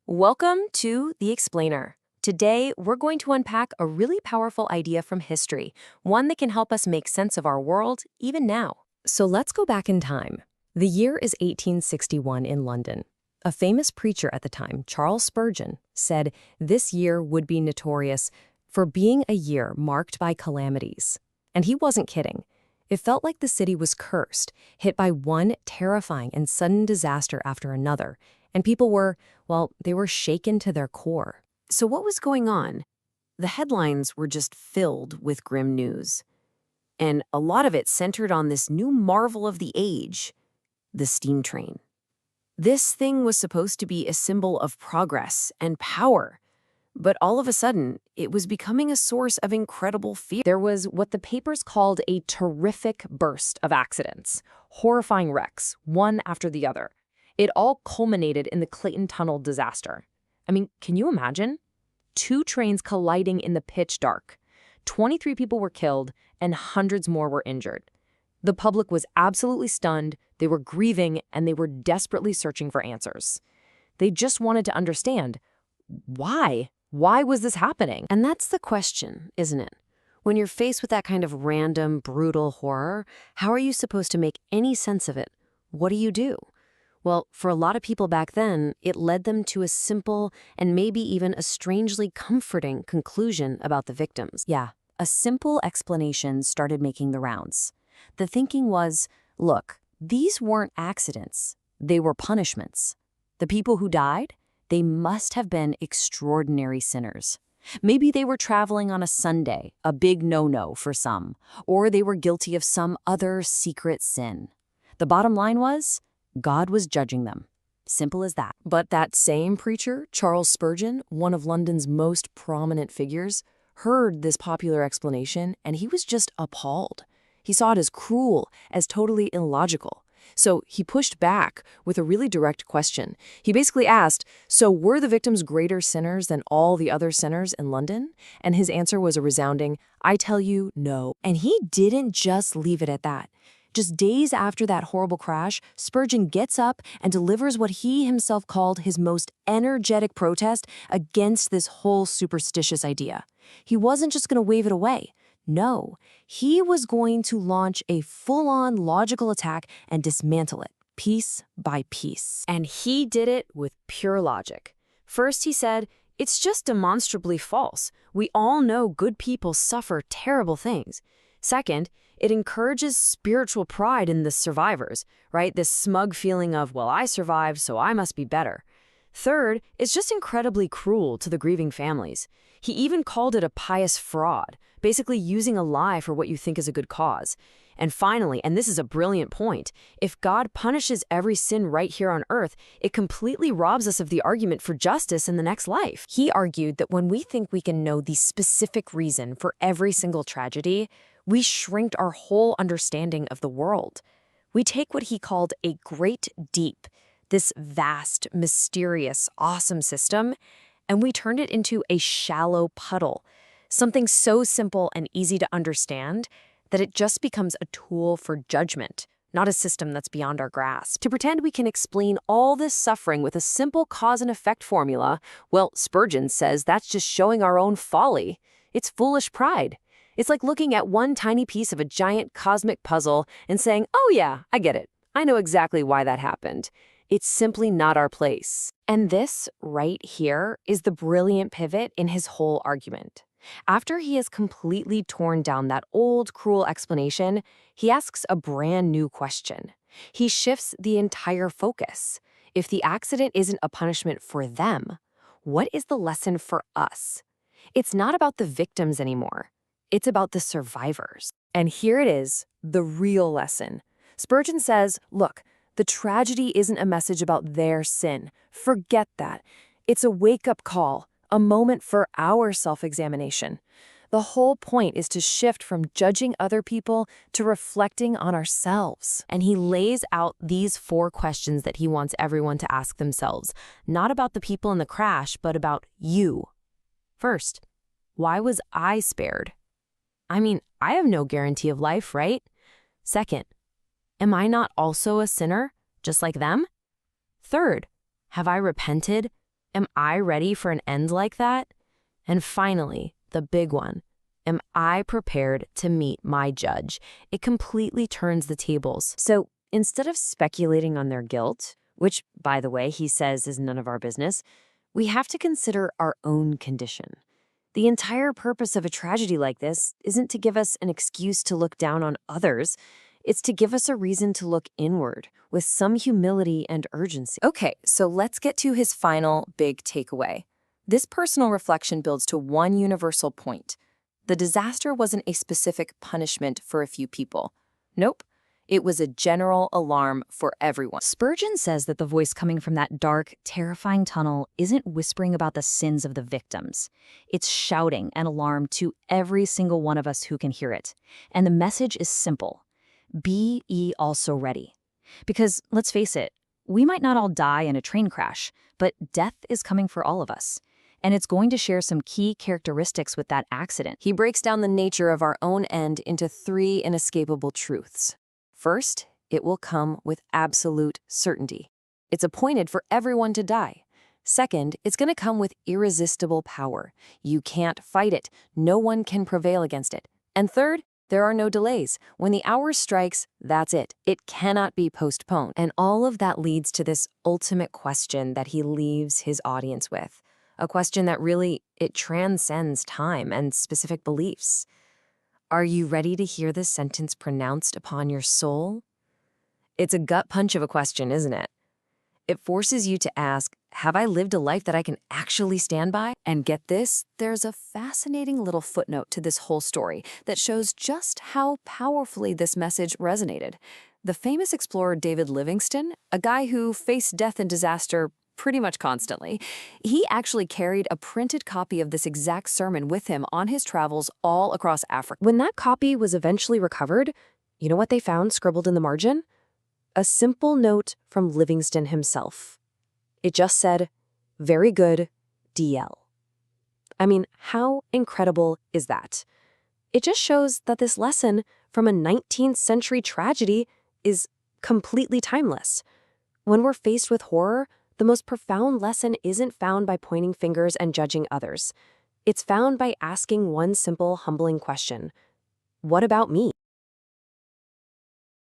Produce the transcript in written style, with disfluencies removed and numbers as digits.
Welcome to The Explainer. Today, we're going to unpack a really powerful idea from history, one that can help us make sense of our world even now. So let's go back in time. The year is 1861 in London. A famous preacher at the time, Charles Spurgeon, said this year would be notorious for being a year marked by calamities. And he wasn't kidding. It felt like the city was cursed, hit by one terrifying and sudden disaster after another, and people were, they were shaken to their core. So what was going on? The headlines were just filled with grim news. And a lot of it centered on this new marvel of the age, the steam train. This thing was supposed to be a symbol of progress and power, but all of a sudden, it was becoming a source of incredible fear. There was what the papers called a terrific burst of accidents, horrifying wrecks, one after the other. It all culminated in the Clayton Tunnel disaster. I mean, can you imagine? 2 trains colliding in the pitch dark. 23 people were killed, and hundreds more were injured. The public was absolutely stunned, they were grieving, and they were desperately searching for answers. They just wanted to understand, why? Why was this happening? And that's the question, isn't it? When you're faced with that kind of random, brutal horror, how are you supposed to make any sense of it? What do? Well, for a lot of people back then, it led them to a simple and maybe even a strangely comforting conclusion about the victims. Yeah, a simple explanation started making the rounds. The thinking was, look, these weren't accidents. They were punishments. The people who died, they must have been extraordinary sinners. Maybe they were traveling on a Sunday, a big no-no for some, or they were guilty of some other secret sin. The bottom line was, God was judging them. Simple as that. But that same preacher, Charles Spurgeon, one of London's most prominent figures, heard this popular explanation and he was just appalled. He saw it as cruel, as totally illogical. So he pushed back with a really direct question. He basically asked, so were the victims greater sinners than all the other sinners in London? And his answer was a resounding, I tell you, no. And he didn't just leave it at that. Just days after that horrible crash, Spurgeon gets up and delivers what he himself called his most energetic protest against this whole superstitious idea. He wasn't just going to wave it away. No, he was going to launch a full-on logical attack and dismantle it, piece by piece. And he did it with pure logic. First, he said, it's just demonstrably false. We all know good people suffer terrible things. Second, it encourages spiritual pride in the survivors, right? This smug feeling of, well, I survived, so I must be better. Third, it's just incredibly cruel to the grieving families. He even called it a pious fraud, basically using a lie for what you think is a good cause. And finally, and this is a brilliant point, if God punishes every sin right here on earth, it completely robs us of the argument for justice in the next life. He argued that when we think we can know the specific reason for every single tragedy, we shrink our whole understanding of the world. We take what he called a great deep, this vast, mysterious, awesome system, and we turned it into a shallow puddle, something so simple and easy to understand that it just becomes a tool for judgment, not a system that's beyond our grasp. To pretend we can explain all this suffering with a simple cause and effect formula, well, Spurgeon says that's just showing our own folly. It's foolish pride. It's like looking at one tiny piece of a giant cosmic puzzle and saying, oh yeah, I get it. I know exactly why that happened. It's simply not our place. And this right here is the brilliant pivot in his whole argument. After he has completely torn down that old, cruel explanation, he asks a brand new question. He shifts the entire focus. If the accident isn't a punishment for them, what is the lesson for us? It's not about the victims anymore. It's about the survivors. And here it is, the real lesson. Spurgeon says, look, the tragedy isn't a message about their sin. Forget that. It's a wake-up call, a moment for our self-examination. The whole point is to shift from judging other people to reflecting on ourselves. And he lays out these 4 questions that he wants everyone to ask themselves, not about the people in the crash, but about you. First, why was I spared? I mean, I have no guarantee of life, right? Second, am I not also a sinner, just like them? Third, have I repented? Am I ready for an end like that? And finally, the big one. Am I prepared to meet my judge? It completely turns the tables. So instead of speculating on their guilt, which, by the way, he says is none of our business, we have to consider our own condition. The entire purpose of a tragedy like this isn't to give us an excuse to look down on others. It's to give us a reason to look inward with some humility and urgency. Okay, so let's get to his final big takeaway. This personal reflection builds to one universal point. The disaster wasn't a specific punishment for a few people. Nope. It was a general alarm for everyone. Spurgeon says that the voice coming from that dark, terrifying tunnel isn't whispering about the sins of the victims. It's shouting an alarm to every single one of us who can hear it. And the message is simple. Be ye also ready. Because, let's face it, we might not all die in a train crash, but death is coming for all of us. And it's going to share some key characteristics with that accident. He breaks down the nature of our own end into 3 inescapable truths. First, it will come with absolute certainty. It's appointed for everyone to die. Second, it's going to come with irresistible power. You can't fight it. No one can prevail against it. And third, there are no delays. When the hour strikes, that's it. It cannot be postponed. And all of that leads to this ultimate question that he leaves his audience with. A question that really, it transcends time and specific beliefs. Are you ready to hear this sentence pronounced upon your soul? It's a gut punch of a question, isn't it? It forces you to ask, have I lived a life that I can actually stand by? And get this, there's a fascinating little footnote to this whole story that shows just how powerfully this message resonated. The famous explorer David Livingstone, a guy who faced death and disaster pretty much constantly, he actually carried a printed copy of this exact sermon with him on his travels all across Africa. When that copy was eventually recovered, you know what they found scribbled in the margin? A simple note from Livingstone himself. It just said, "Very good, DL." I mean, how incredible is that? It just shows that this lesson from a 19th century tragedy is completely timeless. When we're faced with horror, the most profound lesson isn't found by pointing fingers and judging others. It's found by asking one simple, humbling question. What about me?